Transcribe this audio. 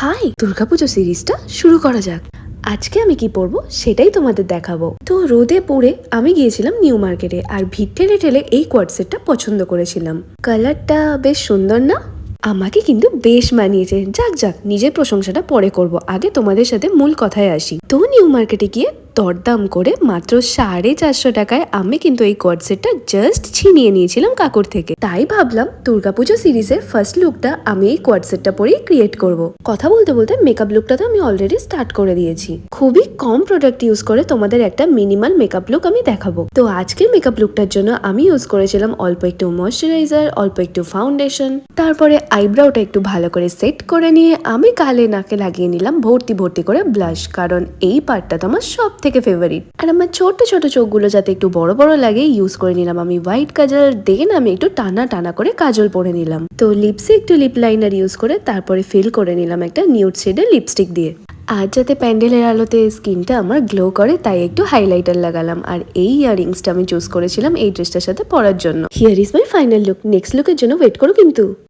High, Durga Puja সিরিজটা শুরু করা যাক। আজকে আমি কি পরবো সেটাই তোমাদের দেখাবো। তো রোদে পড়ে আমি গিয়েছিলাম নিউ মার্কেটে, আর ভিড় ঠেলে ঠেলে এই কোয়ার্ড সেটটা পছন্দ করেছিলাম। কালারটা বেশ সুন্দর না? আমাকে কিন্তু বেশ মানিয়েছে। যাক যাক, নিজের প্রশংসাটা পরে করব, আগে তোমাদের সাথে মূল কথায় আসি। তো নিউ মার্কেটে গিয়ে দরদাম করে মাত্র 450 টাকায় আমি কিন্তু এই কোয়ার্ড সেটটা জাস্ট ছিনিয়ে নিয়েছিলাম কাকুর থেকে। তাই ভাবলাম দুর্গাপুজো সিরিজের ফার্স্ট লুকটা আমি এই কোয়ার্ড সেটটা পরেই ক্রিয়েট করব। কথা বলতে বলতে মেকআপ লুকটা তো আমি অলরেডি স্টার্ট করে দিয়েছি। খুবই কম প্রোডাক্ট ইউজ করে তোমাদের একটা মিনিমাল মেকআপ লুক আমি দেখাবো। তো আজকের মেকআপ লুকটার জন্য আমি ইউজ করেছিলাম অল্প একটু ময়শ্চারাইজার, অল্প একটু ফাউন্ডেশন, তারপরে আইব্রাউটা একটু ভালো করে সেট করে নিয়ে আমি গালে নাকে লাগিয়ে নিলাম ভর্তি ভর্তি করে ব্লাশ, কারণ এই পার্টটা তো আমার সব থেকে ফেভারিট। আর আমার ছোট ছোট চোখগুলো যাতে একটু বড় বড় লাগে ইউজ করে নিলাম আমি হোয়াইট কাজল। দেন আমি একটু টানা টানা করে কাজল পরে নিলাম। তো লিপসে একটু লিপ লাইনার ইউজ করে তারপরে ফিল করে নিলাম একটা নিউড শেডের লিপস্টিক দিয়ে। আর যাতে প্যান্ডেলের আলোতে স্কিনটা আমার গ্লো করে তাই একটু হাইলাইটার লাগালাম। আর এই ইয়াররিংসটা আমি চুজ করেছিলাম এই ড্রেসটার সাথে পরার জন্য। Here is my final look. Next লুকের জন্য ওয়েট করো কিন্তু।